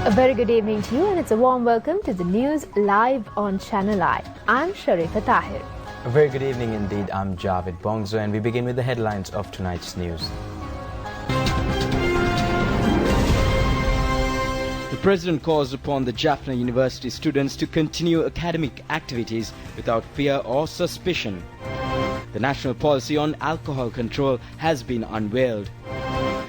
A very good evening to you, and it's a warm welcome to the news live on Channel I. I'm Sharifa Tahir. A very good evening indeed. I'm Javed Bongzo, and we begin with the headlines of tonight's news. The President calls upon the Jaffna University students to continue academic activities without fear or suspicion. The national policy on alcohol control has been unveiled.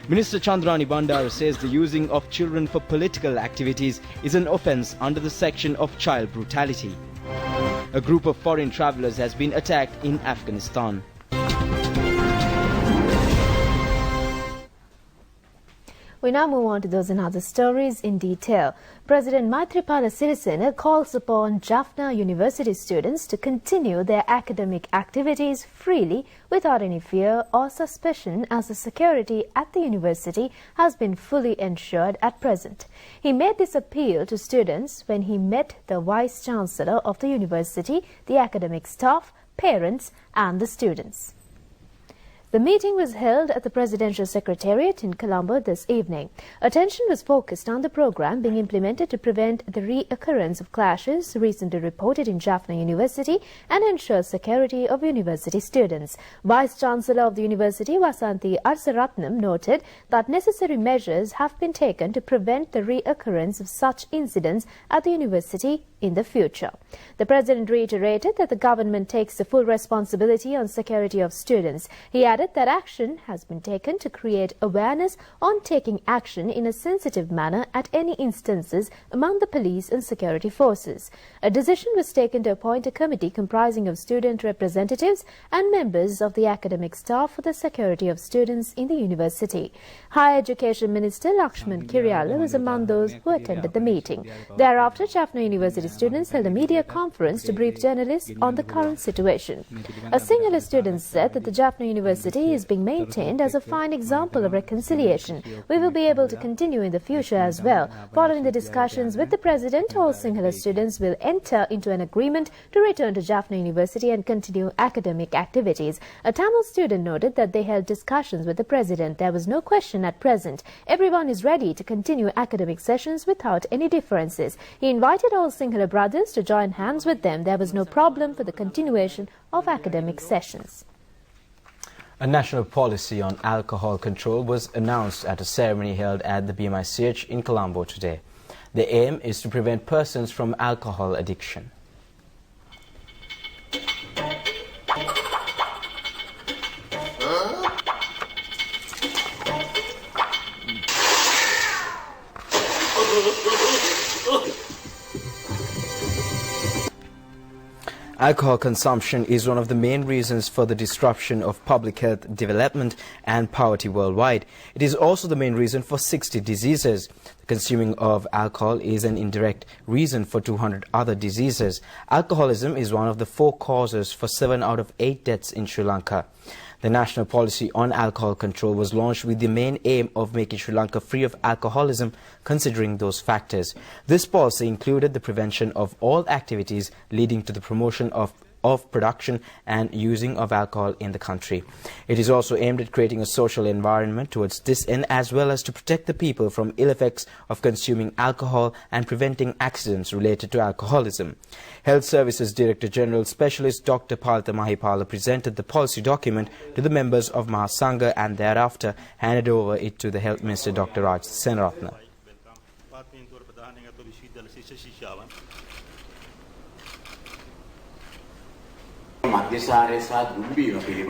Minister Chandrani Bandara says the using of children for political activities is an offence under the section of child brutality. A group of foreign travellers has been attacked in Afghanistan. We now move on to those and other stories in detail. President Maithripala Sirisena calls upon Jaffna University students to continue their academic activities freely without any fear or suspicion, as the security at the university has been fully ensured at present. He made this appeal to students when he met the Vice-Chancellor of the university, the academic staff, parents and the students. The meeting was held at the Presidential Secretariat in Colombo this evening. Attention was focused on the program being implemented to prevent the reoccurrence of clashes recently reported in Jaffna University and ensure security of university students. Vice-Chancellor of the University, Vasanthi Arsaratnam, noted that necessary measures have been taken to prevent the reoccurrence of such incidents at the university in the future. The President reiterated that the government takes the full responsibility on security of students. He added that action has been taken to create awareness on taking action in a sensitive manner at any instances among the police and security forces. A decision was taken to appoint a committee comprising of student representatives and members of the academic staff for the security of students in the university. Higher Education Minister Lakshman Kiryala was among those who attended the meeting. Thereafter, Jaffna University students held a media conference to brief journalists on the current situation. A Sinhala student said that the Jaffna University is being maintained as a fine example of reconciliation. We will be able to continue in the future as well. Following the discussions with the President, all Sinhala students will enter into an agreement to return to Jaffna University and continue academic activities. A Tamil student noted that they held discussions with the President. There was no question at present. Everyone is ready to continue academic sessions without any differences. He invited all Sinhala brothers to join hands with them. There was no problem for the continuation of academic sessions. A national policy on alcohol control was announced at a ceremony held at the BMICH in Colombo today. The aim is to prevent persons from alcohol addiction. Alcohol consumption is one of the main reasons for the disruption of public health development and poverty worldwide. It is also the main reason for 60 diseases. The consuming of alcohol is an indirect reason for 200 other diseases. Alcoholism is one of the 4 causes for 7 out of 8 deaths in Sri Lanka. The national policy on alcohol control was launched with the main aim of making Sri Lanka free of alcoholism, considering those factors. This policy included the prevention of all activities leading to the promotion of production and using of alcohol in the country. It is also aimed at creating a social environment towards this end, as well as to protect the people from ill effects of consuming alcohol and preventing accidents related to alcoholism. Health Services Director General Specialist Dr. Palta Mahipala presented the policy document to the members of Mahasangha and thereafter handed over it to the Health Minister Dr. Raj Senaratne.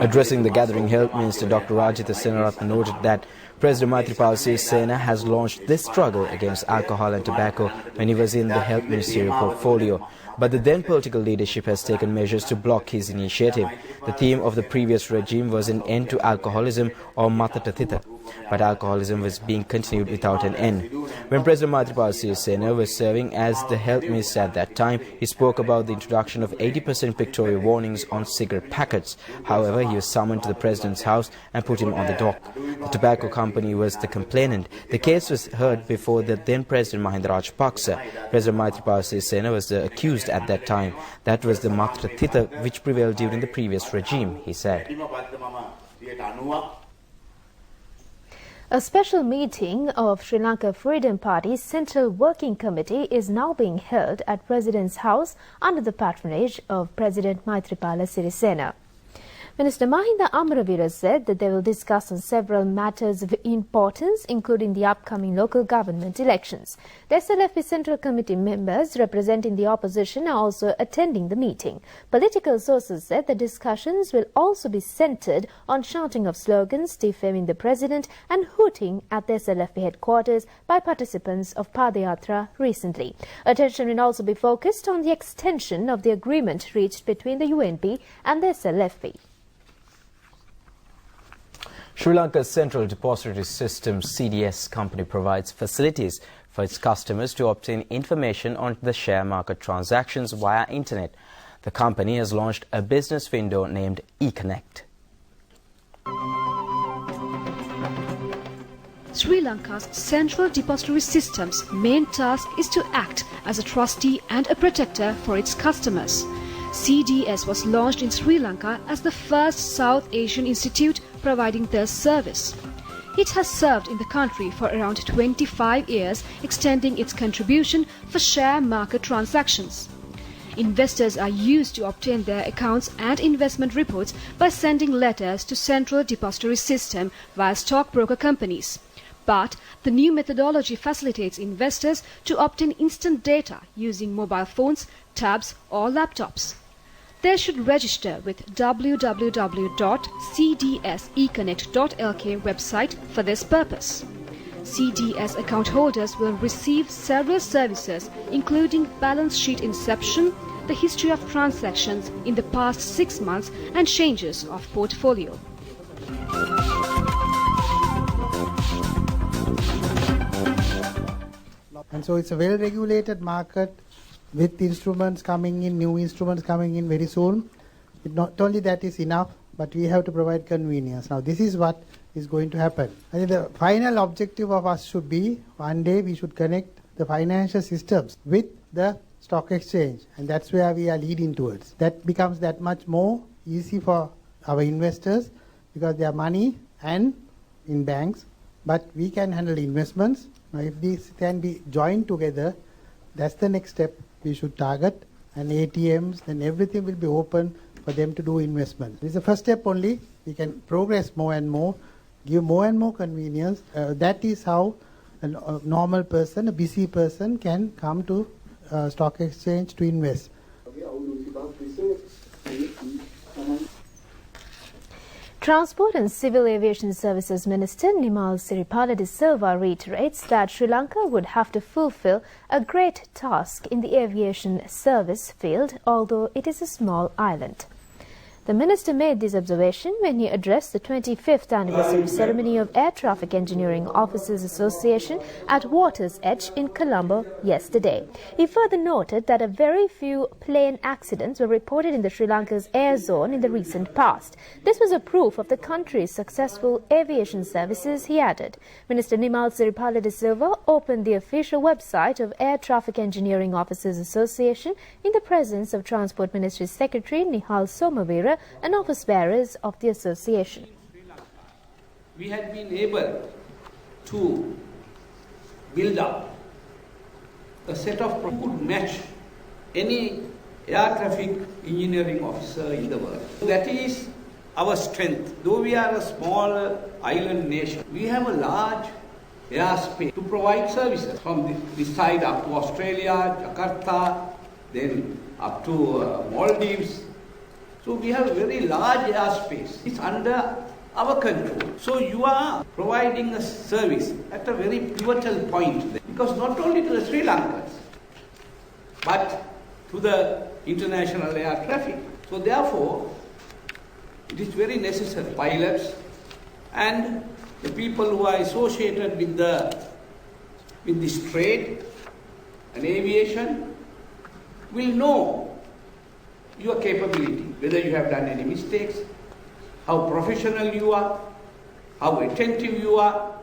Addressing the gathering, Health Minister Dr. Rajitha Senaratne noted that President Maithripala Sirisena has launched this struggle against alcohol and tobacco when he was in the health ministerial portfolio. But the then political leadership has taken measures to block his initiative. The theme of the previous regime was an end to alcoholism or Matatathita. But alcoholism was being continued without an end. When President Maithripala Sirisena was serving as the health minister at that time, he spoke about the introduction of 80% pictorial warnings on cigarette packets. However, he was summoned to the president's house and put him on the dock. The tobacco company was the complainant. The case was heard before the then President Mahinda Rajapaksa. President Maithripala Sirisena was the accused at that time. That was the Matratita which prevailed during the previous regime, he said. A special meeting of Sri Lanka Freedom Party's Central Working Committee is now being held at President's House under the patronage of President Maithripala Sirisena. Minister Mahinda Amaravira said that they will discuss on several matters of importance, including the upcoming local government elections. The SLFP Central Committee members representing the opposition are also attending the meeting. Political sources said the discussions will also be centred on shouting of slogans defaming the president and hooting at the SLFP headquarters by participants of Padayatra recently. Attention will also be focused on the extension of the agreement reached between the UNP and the SLFP. Sri Lanka's Central Depository System CDS company provides facilities for its customers to obtain information on the share market transactions via internet. The company has launched a business window named eConnect. Sri Lanka's Central Depository System's main task is to act as a trustee and a protector for its customers. CDS was launched in Sri Lanka as the first South Asian institute providing this service. It has served in the country for around 25 years, extending its contribution for share market transactions. Investors are used to obtain their accounts and investment reports by sending letters to Central Depository System via stockbroker companies. But the new methodology facilitates investors to obtain instant data using mobile phones, tabs or laptops. They should register with www.cdseconnect.lk website for this purpose. CDS account holders will receive several services including balance sheet inception, the history of transactions in the past 6 months and changes of portfolio. And so it's a well-regulated market with instruments coming in, new instruments coming in very soon. Not only that is enough, but we have to provide convenience. Now this is what is going to happen. I think the final objective of us should be, one day we should connect the financial systems with the stock exchange, and that's where we are leading towards. That becomes that much more easy for our investors because their money and in banks, but we can handle investments. Now if these can be joined together, that's the next step we should target, and ATMs, then everything will be open for them to do investment. This is the first step only. We can progress more and more, give more and more convenience. That is how a normal person, a busy person can come to stock exchange to invest. Transport and Civil Aviation Services Minister Nimal Siripala de Silva reiterates that Sri Lanka would have to fulfill a great task in the aviation service field, although it is a small island. The minister made this observation when he addressed the 25th anniversary ceremony of Air Traffic Engineering Officers Association at Water's Edge in Colombo yesterday. He further noted that a very few plane accidents were reported in the Sri Lanka's air zone in the recent past. This was a proof of the country's successful aviation services, he added. Minister Nimal Siripala de Silva opened the official website of Air Traffic Engineering Officers Association in the presence of Transport Ministry Secretary Nihal Somavira and office bearers of the association. We had been able to build up a set of who could match any air traffic engineering officer in the world. That is our strength. Though we are a small island nation, we have a large airspace to provide services from this side up to Australia, Jakarta, then up to Maldives. So we have a very large airspace. It's under our control. So you are providing a service at a very pivotal point, because not only to the Sri Lankans, but to the international air traffic. So therefore, it is very necessary. Pilots and the people who are associated with this trade and aviation will know your capability, whether you have done any mistakes, how professional you are, how attentive you are.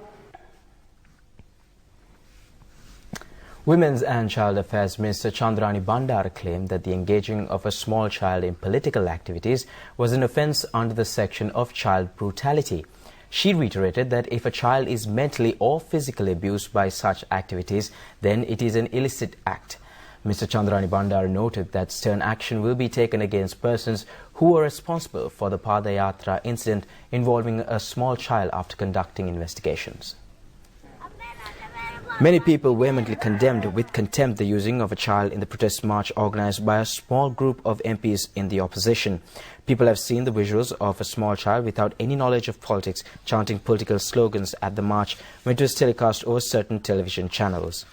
Women's and Child Affairs Minister Chandrani Bandar claimed that the engaging of a small child in political activities was an offence under the section of child brutality. She reiterated that if a child is mentally or physically abused by such activities, then it is an illicit act. Mr. Chandrani Bandar noted that stern action will be taken against persons who are responsible for the Padayatra incident involving a small child after conducting investigations. Many people vehemently condemned with contempt the using of a child in the protest march organized by a small group of MPs in the opposition. People have seen the visuals of a small child without any knowledge of politics chanting political slogans at the march when it was telecast over certain television channels.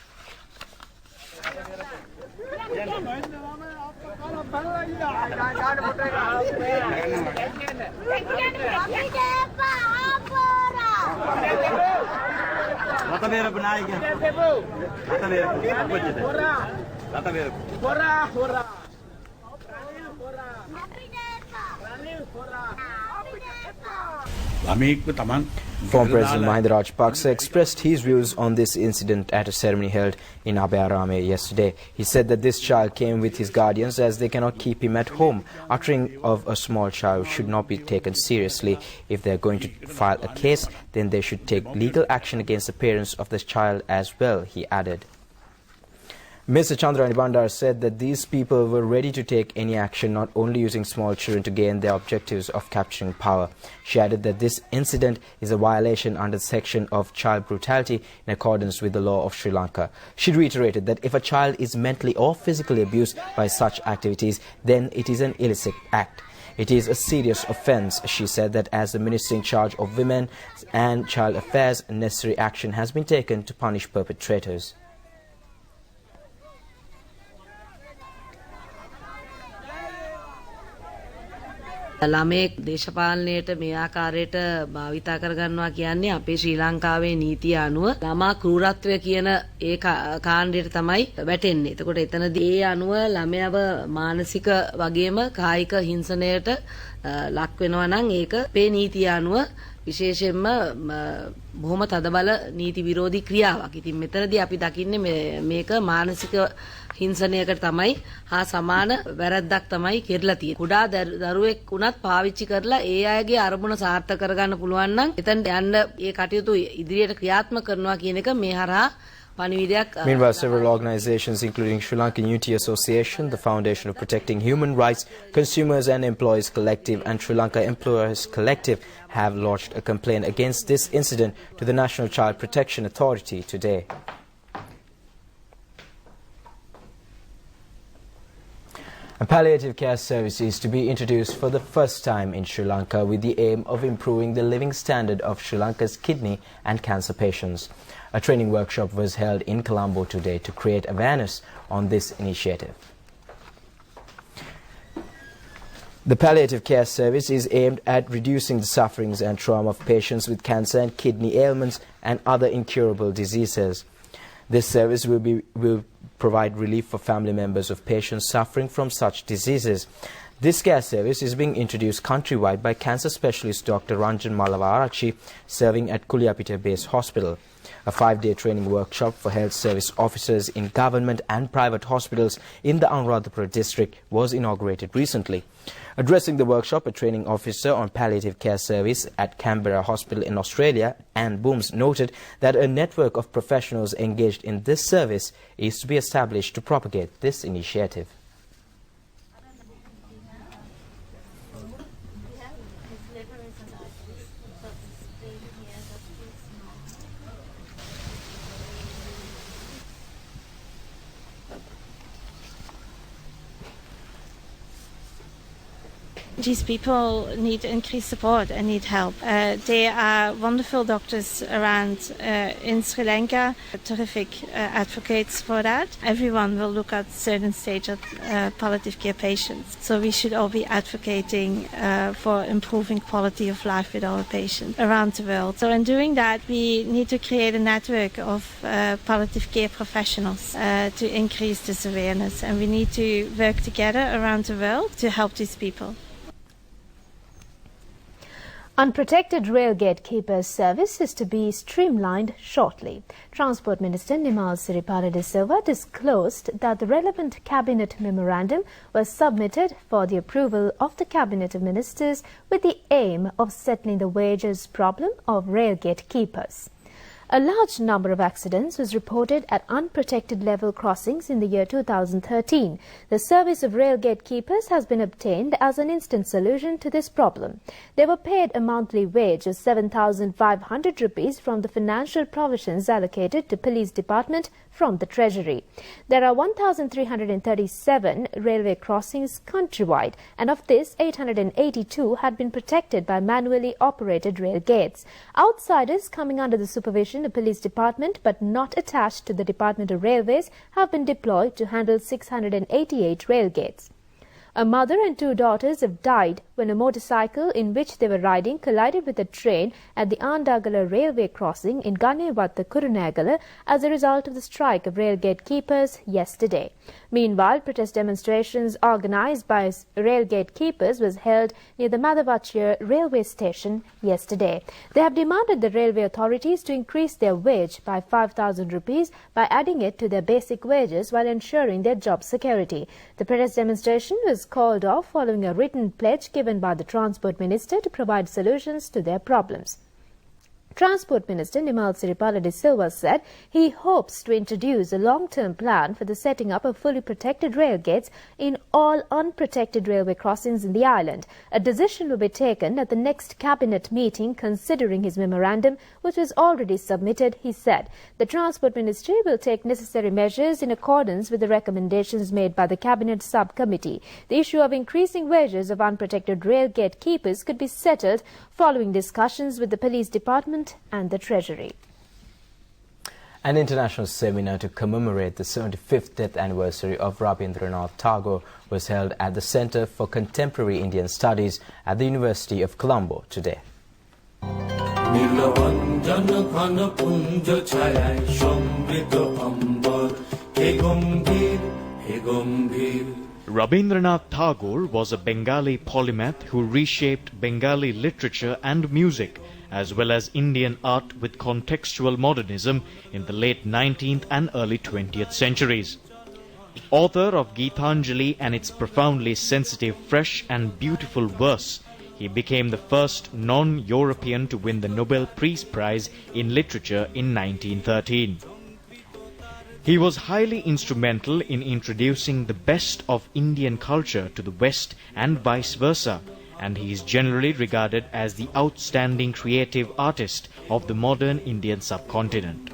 Former President Mahinda Rajapaksa expressed his views on this incident at a ceremony held in Abhayarame yesterday. He said that this child came with his guardians as they cannot keep him at home. Uttering of a small child should not be taken seriously. If they are going to file a case, then they should take legal action against the parents of this child as well, he added. Mr. Chandrani Bandar said that these people were ready to take any action, not only using small children to gain their objectives of capturing power. She added that this incident is a violation under the section of child brutality in accordance with the law of Sri Lanka. She reiterated that if a child is mentally or physically abused by such activities, then it is an illicit act. It is a serious offence. She said that as the Minister in charge of Women and Child Affairs, necessary action has been taken to punish perpetrators. ළමෙක් දේශපාලනයට මේ ආකාරයට භාවිතා කරගන්නවා කියන්නේ අපේ ශ්‍රී ලංකාවේ නීතිය අනුව ළමා ක්‍රූරත්වය කියන ඒ කාණ්ඩයට තමයි වැටෙන්නේ. එතකොට එතනදී ඒ අනුව ළමයාව මානසික වගේම කායික හිංසනයට ලක් වෙනවා නම් ඒක අපේ නීතිය අනුව විශේෂයෙන්ම බොහොම තදබල නීති විරෝධී ක්‍රියාවක්. ඉතින් මෙතනදී අපි දකින්නේ මේක මානසික හිංසනයකට තමයි හා සමාන වැරැද්දක් තමයි කෙරලා තියෙන්නේ. කුඩා දරුවෙක් වුණත් පාවිච්චි කරලා ඒ අයගේ අරමුණ සාර්ථක කරගන්න පුළුවන් නම් එතන යන්න ඒ කටයුතු ඉදිරියට ක්‍රියාත්මක කරනවා කියන එක මේ හරහා Meanwhile, several organizations, including Sri Lankan Unity Association, the Foundation of Protecting Human Rights, Consumers and Employees Collective and Sri Lanka Employers Collective have lodged a complaint against this incident to the National Child Protection Authority today. A palliative care service is to be introduced for the first time in Sri Lanka with the aim of improving the living standard of Sri Lanka's kidney and cancer patients. A training workshop was held in Colombo today to create awareness on this initiative. The palliative care service is aimed at reducing the sufferings and trauma of patients with cancer and kidney ailments and other incurable diseases. This service will provide relief for family members of patients suffering from such diseases. This care service is being introduced countrywide by cancer specialist Dr. Ranjan Malavarachi, serving at Kuliapita Base Hospital. A 5-day training workshop for health service officers in government and private hospitals in the Anuradhapura district was inaugurated recently. Addressing the workshop, a training officer on palliative care service at Canberra Hospital in Australia, Anne Booms, noted that a network of professionals engaged in this service is to be established to propagate this initiative. These people need increased support and need help. There are wonderful doctors around in Sri Lanka, terrific advocates for that. Everyone will look at certain stage of palliative care patients. So we should all be advocating for improving quality of life with our patients around the world. So in doing that, we need to create a network of palliative care professionals to increase this awareness. And we need to work together around the world to help these people. Unprotected rail gatekeepers service is to be streamlined shortly. Transport Minister Nimal Siripala de Silva disclosed that the relevant Cabinet memorandum was submitted for the approval of the Cabinet of Ministers with the aim of settling the wages problem of rail gatekeepers. A large number of accidents was reported at unprotected level crossings in the year 2013. The service of rail gatekeepers has been obtained as an instant solution to this problem. They were paid a monthly wage of 7,500 rupees from the financial provisions allocated to Police Department from the Treasury. There are 1,337 railway crossings countrywide, and of this, 882 had been protected by manually operated rail gates. Outsiders coming under the supervision of Police Department but not attached to the Department of Railways have been deployed to handle 688 rail gates. A mother and two daughters have died when a motorcycle in which they were riding collided with a train at the Andagala railway crossing in Ganewatta, Kurunegala as a result of the strike of rail gatekeepers yesterday. Meanwhile, protest demonstrations organized by rail gatekeepers was held near the Madhavachir railway station yesterday. They have demanded the railway authorities to increase their wage by 5,000 rupees by adding it to their basic wages while ensuring their job security. The protest demonstration was called off following a written pledge given by the Transport Minister to provide solutions to their problems. Transport Minister Nimal Siripala de Silva said he hopes to introduce a long-term plan for the setting up of fully protected rail gates in all unprotected railway crossings in the island. A decision will be taken at the next cabinet meeting considering his memorandum, which was already submitted, he said. The Transport Ministry will take necessary measures in accordance with the recommendations made by the Cabinet Subcommittee. The issue of increasing wages of unprotected rail gatekeepers could be settled following discussions with the Police Department and the Treasury. An international seminar to commemorate the 75th death anniversary of Rabindranath Tagore was held at the Center for Contemporary Indian Studies at the University of Colombo today. Rabindranath Tagore was a Bengali polymath who reshaped Bengali literature and music, as well as Indian art with contextual modernism in the late 19th and early 20th centuries. Author of Geetanjali and its profoundly sensitive, fresh and beautiful verse, he became the first non-European to win the Nobel Peace Prize in Literature in 1913. He was highly instrumental in introducing the best of Indian culture to the West and vice versa, and he is generally regarded as the outstanding creative artist of the modern Indian subcontinent.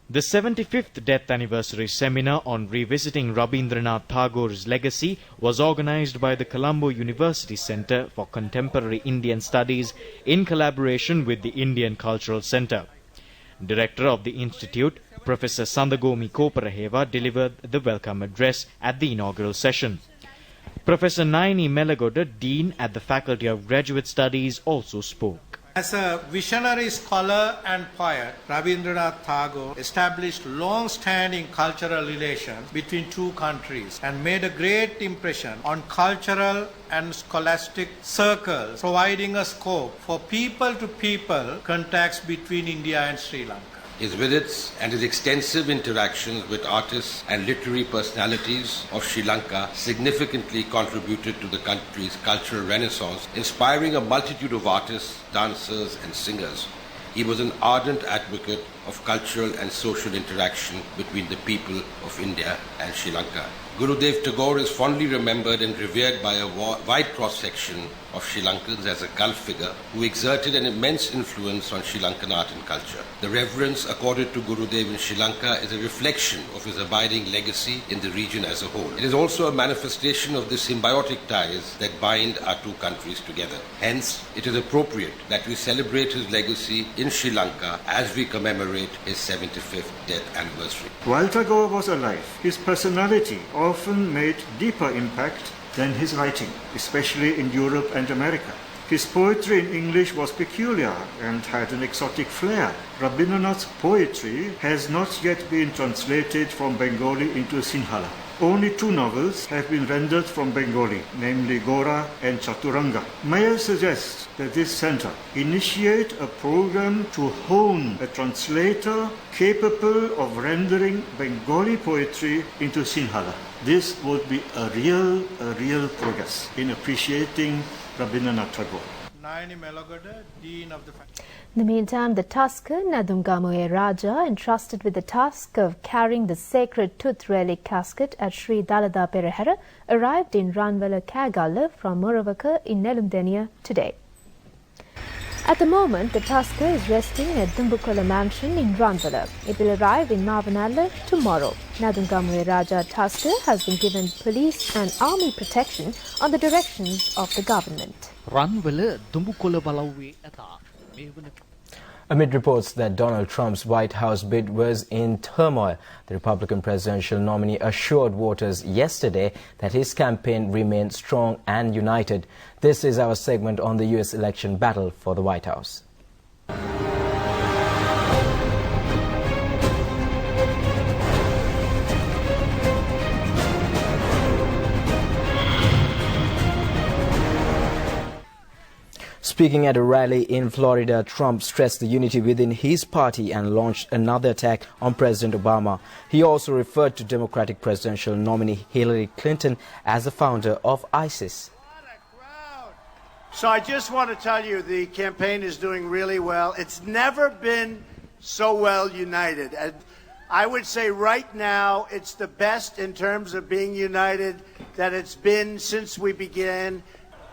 The 75th death anniversary seminar on revisiting Rabindranath Tagore's legacy was organized by the Colombo University Center for Contemporary Indian Studies in collaboration with the Indian Cultural Center. Director of the Institute, Professor Sandagomi Koparaheva, delivered the welcome address at the inaugural session. Professor Naini Melagoda, Dean at the Faculty of Graduate Studies, also spoke. As a visionary scholar and poet, Rabindranath Tagore established long-standing cultural relations between two countries and made a great impression on cultural and scholastic circles, providing a scope for people-to-people contacts between India and Sri Lanka. His visits and his extensive interactions with artists and literary personalities of Sri Lanka significantly contributed to the country's cultural renaissance, inspiring a multitude of artists, dancers and singers. He was an ardent advocate of cultural and social interaction between the people of India and Sri Lanka. Gurudev Tagore is fondly remembered and revered by a wide cross-section of Sri Lankans as a cult figure who exerted an immense influence on Sri Lankan art and culture. The reverence accorded to Gurudev in Sri Lanka is a reflection of his abiding legacy in the region as a whole. It is also a manifestation of the symbiotic ties that bind our two countries together. Hence, it is appropriate that we celebrate his legacy in Sri Lanka as we commemorate his 75th death anniversary. While Tagore was alive, his personality often made deeper impact than his writing, especially in Europe and America. His poetry in English was peculiar and had an exotic flair. Rabindranath's poetry has not yet been translated from Bengali into Sinhala. Only 2 novels have been rendered from Bengali, namely Gora and Chaturanga. May I suggest that this centre initiate a program to hone a translator capable of rendering Bengali poetry into Sinhala. This would be a real progress in appreciating Rabindranath Tagore. Dean of the In the meantime, the Tusker Nadungamoe Raja, entrusted with the task of carrying the sacred tooth relic casket at Sri Dalada Perehara, arrived in Ranwala Kagala from Moravaka in Nelumdeniya today. At the moment, the Tusker is resting at Dumbukola Mansion in Ranwala. It will arrive in Mavanala tomorrow. Nadungamoe Raja Tusker has been given police and army protection on the directions of the government. Amid reports that Donald Trump's White House bid was in turmoil, the Republican presidential nominee assured voters yesterday that his campaign remained strong and united. This is our segment on the U.S. election battle for the White House. Speaking at a rally in Florida, Trump stressed the unity within his party and launched another attack on President Obama. He also referred to Democratic presidential nominee Hillary Clinton as the founder of ISIS. So I just want to tell you the campaign is doing really well. It's never been so well united. And I would say right now it's the best in terms of being united that it's been since we began.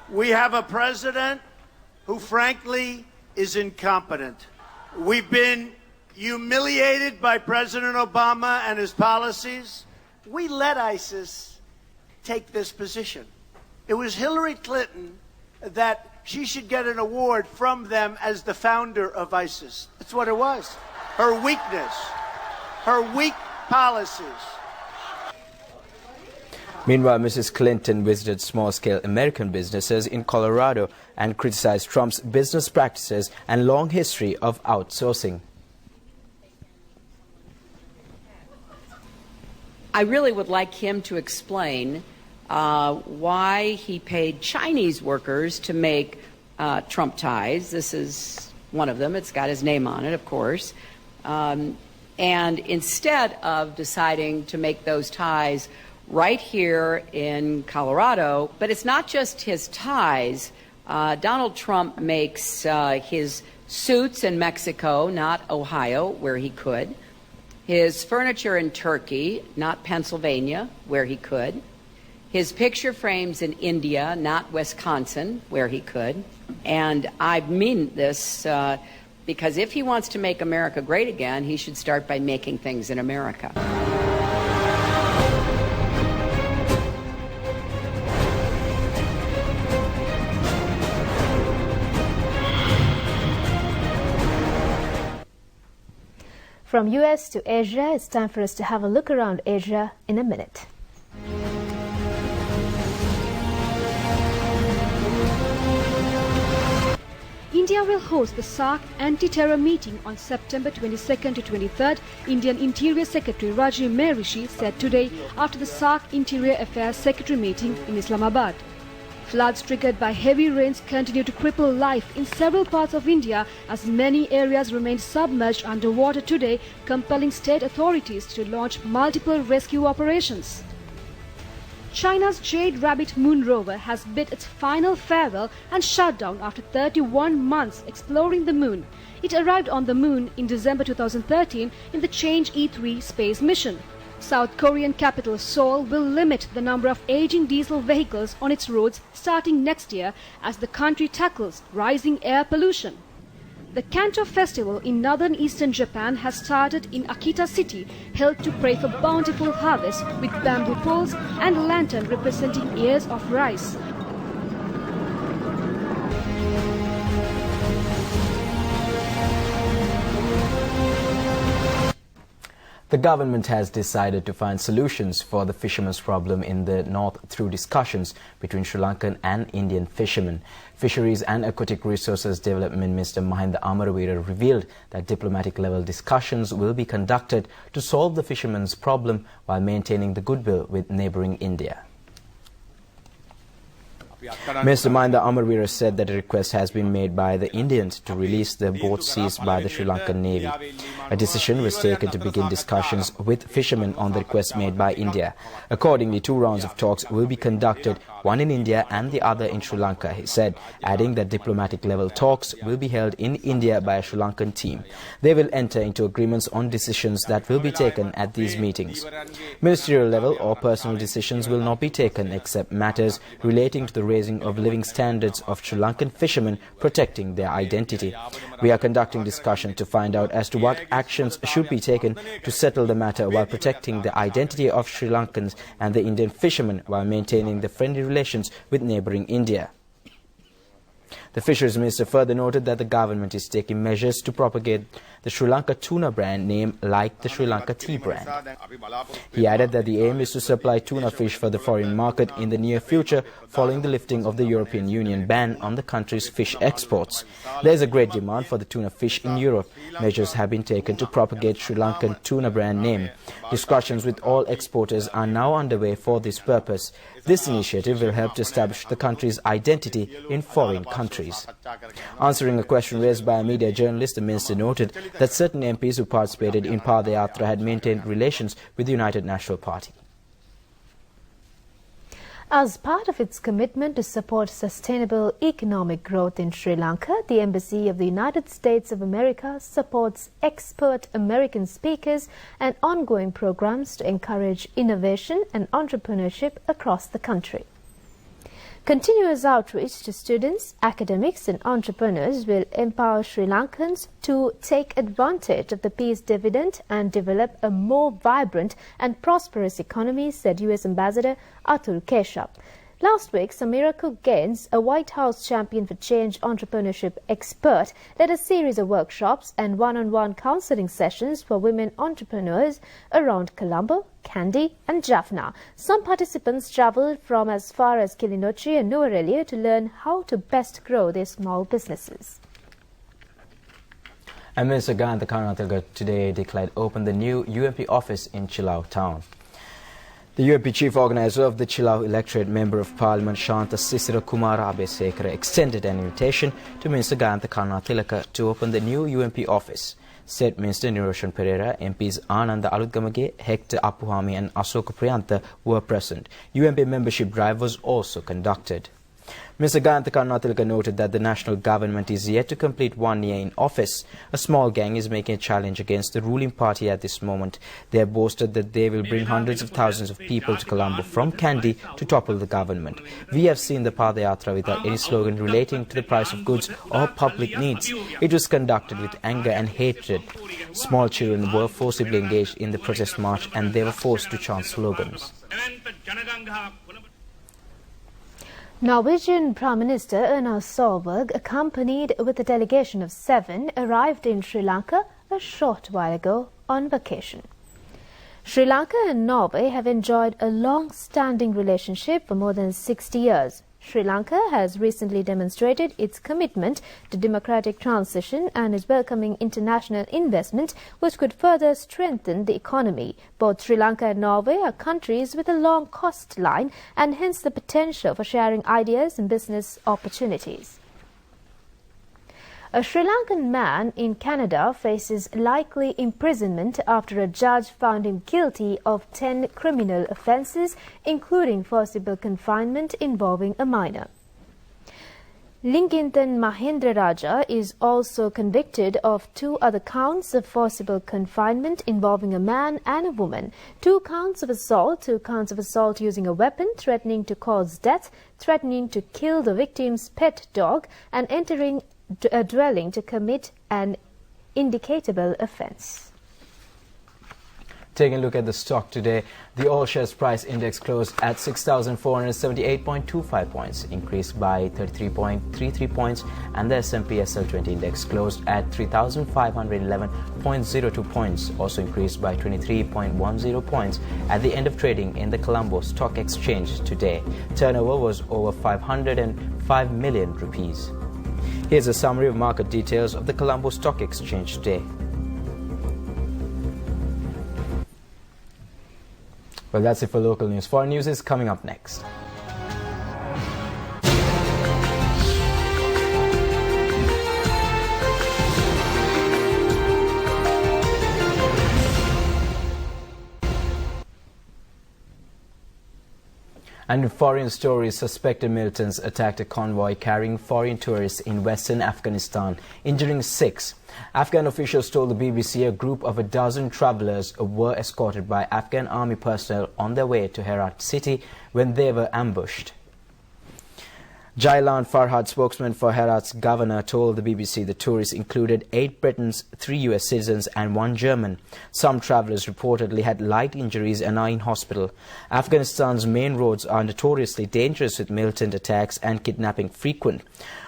We have a president who frankly is incompetent. We've been humiliated by President Obama and his policies. We let ISIS take this position. It was Hillary Clinton that she should get an award from them as the founder of ISIS. That's what it was. Her weakness, her weak policies. Meanwhile, Mrs. Clinton visited small-scale American businesses in Colorado and criticized Trump's business practices and long history of outsourcing. I really would like him to explain why he paid Chinese workers to make Trump ties. This is one of them. It's got his name on it, of course. And instead of deciding to make those ties right here in Colorado, but it's not just his ties. Donald Trump makes his suits in Mexico, not Ohio, where he could. His furniture in Turkey, not Pennsylvania, where he could. His picture frames in India, not Wisconsin, where he could. And I mean this because if he wants to make America great again, he should start by making things in America. From US to Asia, it's time for us to have a look around Asia in a minute. India will host the SAARC anti-terror meeting on September 22nd to 23rd, Indian Interior Secretary Rajiv Mehrishi said today after the SAARC Interior Affairs Secretary meeting in Islamabad. Floods triggered by heavy rains continue to cripple life in several parts of India as many areas remain submerged underwater today, compelling state authorities to launch multiple rescue operations. China's Jade Rabbit moon rover has bid its final farewell and shut down after 31 months exploring the moon. It arrived on the moon in December 2013 in the Change E3 space mission. South Korean capital Seoul will limit the number of aging diesel vehicles on its roads starting next year as the country tackles rising air pollution. The Kanto festival in northern eastern Japan has started in Akita city, held to pray for bountiful harvest with bamboo poles and a lantern representing ears of rice. The government has decided to find solutions for the fishermen's problem in the north through discussions between Sri Lankan and Indian fishermen. Fisheries and Aquatic Resources Development Minister Mahinda Amaravira revealed that diplomatic-level discussions will be conducted to solve the fishermen's problem while maintaining the goodwill with neighbouring India. Mr. Mahinda Amaravira said that a request has been made by the Indians to release the boats seized by the Sri Lankan Navy. A decision was taken to begin discussions with fishermen on the request made by India. Accordingly, 2 rounds of talks will be conducted, one in India and the other in Sri Lanka, he said, adding that diplomatic-level talks will be held in India by a Sri Lankan team. They will enter into agreements on decisions that will be taken at these meetings. Ministerial level or personal decisions will not be taken except matters relating to the raising of living standards of Sri Lankan fishermen protecting their identity. We are conducting discussion to find out as to what actions should be taken to settle the matter while protecting the identity of Sri Lankans and the Indian fishermen while maintaining the friendly relations with neighbouring India. The Fisheries Minister further noted that the government is taking measures to propagate the Sri Lanka tuna brand name like the Sri Lanka tea brand. He added that the aim is to supply tuna fish for the foreign market in the near future following the lifting of the European Union ban on the country's fish exports. There is a great demand for the tuna fish in Europe. Measures have been taken to propagate Sri Lankan tuna brand name. Discussions with all exporters are now underway for this purpose. This initiative will help to establish the country's identity in foreign countries. Answering a question raised by a media journalist, the minister noted that certain MPs who participated in Padayatra had maintained relations with the United National Party. As part of its commitment to support sustainable economic growth in Sri Lanka, the Embassy of the United States of America supports expert American speakers and ongoing programs to encourage innovation and entrepreneurship across the country. Continuous outreach to students, academics and entrepreneurs will empower Sri Lankans to take advantage of the peace dividend and develop a more vibrant and prosperous economy, said U.S. Ambassador Atul Keshap. Last week, Samira Cook Gaines, a White House champion for change entrepreneurship expert, led a series of workshops and one-on-one counseling sessions for women entrepreneurs around Colombo, Kandy and Jaffna. Some participants travelled from as far as Kilinochchi and Nuwara to learn how to best grow their small businesses. And Minister Gayantha Karunatilaka today declared open the new UMP office in Chilau town. The UMP chief organizer of the Chilau electorate, Member of Parliament Shanta Sisira Kumara Abesekara, extended an invitation to Minister Gayantha Karunatilaka to open the new UMP office. State Minister Niroshan Pereira, MPs Ananda Alutgamage, Hector Apuhami and Asoka Priyantha were present. UMP membership drive was also conducted. Mr. Gayantha Karunatilaka noted that the national government is yet to complete 1 year in office. A small gang is making a challenge against the ruling party at this moment. They have boasted that they will bring hundreds of thousands of people to Colombo from Kandy to topple the government. We have seen the Padayatra without any slogan relating to the price of goods or public needs. It was conducted with anger and hatred. Small children were forcibly engaged in the protest march and they were forced to chant slogans. Norwegian Prime Minister Erna Solberg, accompanied with a delegation of 7, arrived in Sri Lanka a short while ago on vacation. Sri Lanka and Norway have enjoyed a long-standing relationship for more than 60 years. Sri Lanka has recently demonstrated its commitment to democratic transition and is welcoming international investment which could further strengthen the economy. Both Sri Lanka and Norway are countries with a long coastline and hence the potential for sharing ideas and business opportunities. A Sri Lankan man in Canada faces likely imprisonment after a judge found him guilty of 10 criminal offences, including forcible confinement involving a minor. Lingintan Mahendra Raja is also convicted of 2 other counts of forcible confinement involving a man and a woman, 2 counts of assault, 2 counts of assault using a weapon, threatening to cause death, threatening to kill the victim's pet dog, and entering a dwelling to commit an indicatable offence. Taking a look at the stock today, the All Shares Price Index closed at 6,478.25 points, increased by 33.33 points, and the S&P SL20 Index closed at 3,511.02 points, also increased by 23.10 points at the end of trading in the Colombo Stock Exchange today. Turnover was over 505 million rupees. Here's a summary of market details of the Colombo Stock Exchange today. Well, that's it for local news. Foreign news is coming up next. And in foreign stories, suspected militants attacked a convoy carrying foreign tourists in western Afghanistan, injuring 6. Afghan officials told the BBC a group of a dozen travellers were escorted by Afghan army personnel on their way to Herat city when they were ambushed. Jailan Farhad, spokesman for Herat's governor, told the BBC the tourists included 8 Britons, 3 US citizens and 1 German. Some travellers reportedly had light injuries and are in hospital. Afghanistan's main roads are notoriously dangerous, with militant attacks and kidnapping frequent.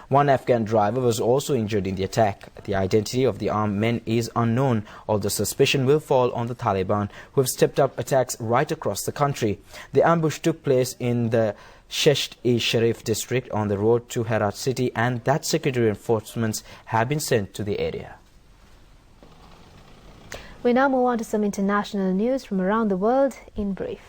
One Afghan driver was also injured in the attack. The identity of the armed men is unknown, although suspicion will fall on the Taliban, who have stepped up attacks right across the country. The ambush took place in the Shesht-e-Sharif district on the road to Herat city, and that security reinforcements have been sent to the area. We now move on to some international news from around the world in brief.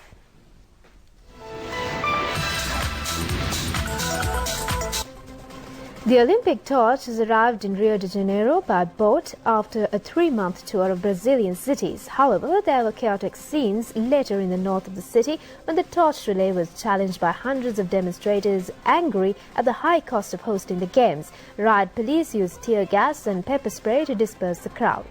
The Olympic torch has arrived in Rio de Janeiro by boat after a 3-month tour of Brazilian cities. However, there were chaotic scenes later in the north of the city when the torch relay was challenged by hundreds of demonstrators angry at the high cost of hosting the games. Riot police used tear gas and pepper spray to disperse the crowd.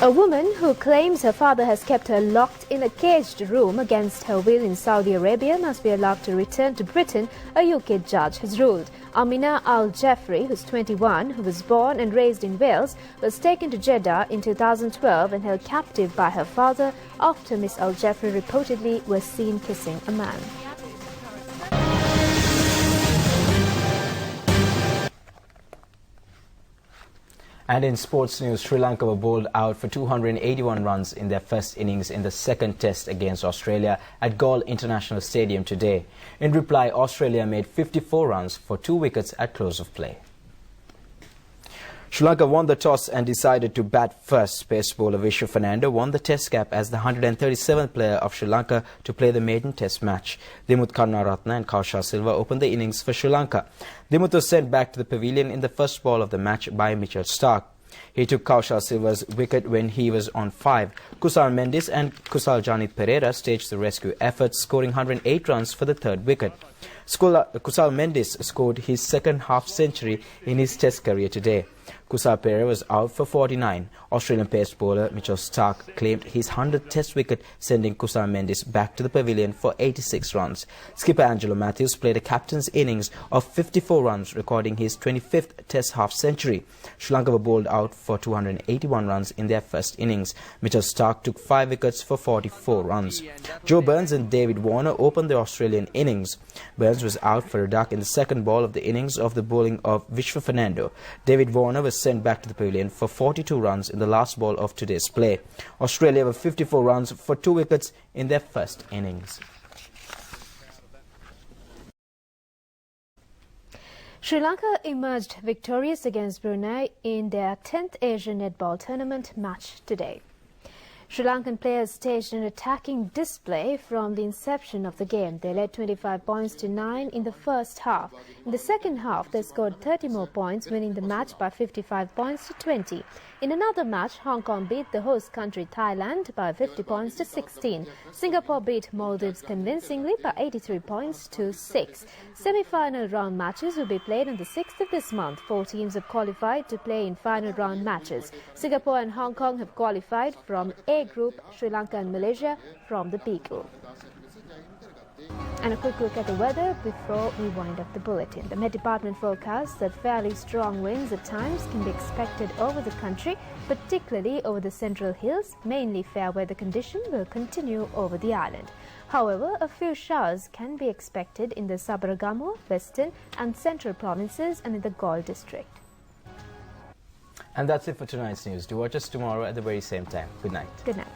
A woman who claims her father has kept her locked in a caged room against her will in Saudi Arabia must be allowed to return to Britain, a UK judge has ruled. Amina Al-Jeffrey, who's 21, who was born and raised in Wales, was taken to Jeddah in 2012 and held captive by her father after Miss Al-Jeffrey reportedly was seen kissing a man. And in sports news, Sri Lanka were bowled out for 281 runs in their first innings in the second test against Australia at Galle International Stadium today. In reply, Australia made 54 runs for 2 wickets at close of play. Sri Lanka won the toss and decided to bat first. Pace bowler Vishwa Fernando won the test cap as the 137th player of Sri Lanka to play the maiden test match. Dimuth Karunaratne and Kaushal Silva opened the innings for Sri Lanka. Dimuth was sent back to the pavilion in the first ball of the match by Mitchell Starc. He took Kaushal Silva's wicket when he was on 5. Kusal Mendis and Kusal Janit Pereira staged the rescue effort, scoring 108 runs for the third wicket. Kusal Mendis scored his second half-century in his test career today. Kusal Pereira was out for 49. Australian pace bowler Mitchell Starc claimed his 100th test wicket, sending Kusal Mendis back to the pavilion for 86 runs. Skipper Angelo Matthews played a captain's innings of 54 runs, recording his 25th test half-century. Sri Lanka were bowled out for 281 runs in their first innings. Mitchell Starc took 5 wickets for 44 runs. Joe Burns and David Warner opened the Australian innings. Burns was out for a duck in the second ball of the innings of the bowling of Vishwa Fernando. David Warner was sent back to the pavilion for 42 runs in the last ball of today's play. Australia were 54 runs for 2 wickets in their first innings. Sri Lanka emerged victorious against Brunei in their 10th Asian Netball Tournament match today. Sri Lankan players staged an attacking display from the inception of the game. They led 25 points to 9 in the first half. In the second half, they scored 30 more points, winning the match by 55 points to 20. In another match, Hong Kong beat the host country Thailand by 50 points to 16. Singapore beat Maldives convincingly by 83 points to 6. Semi-final round matches will be played on the 6th of this month. 4 teams have qualified to play in final round matches. Singapore and Hong Kong have qualified from A group, Sri Lanka and Malaysia from the B group. And a quick look at the weather before we wind up the bulletin. The Met Department forecasts that fairly strong winds at times can be expected over the country, particularly over the central hills. Mainly fair weather condition will continue over the island. However, a few showers can be expected in the Sabaragamuwa, Western and Central provinces and in the Galle district. And that's it for tonight's news. Do watch us tomorrow at the very same time. Good night. Good night.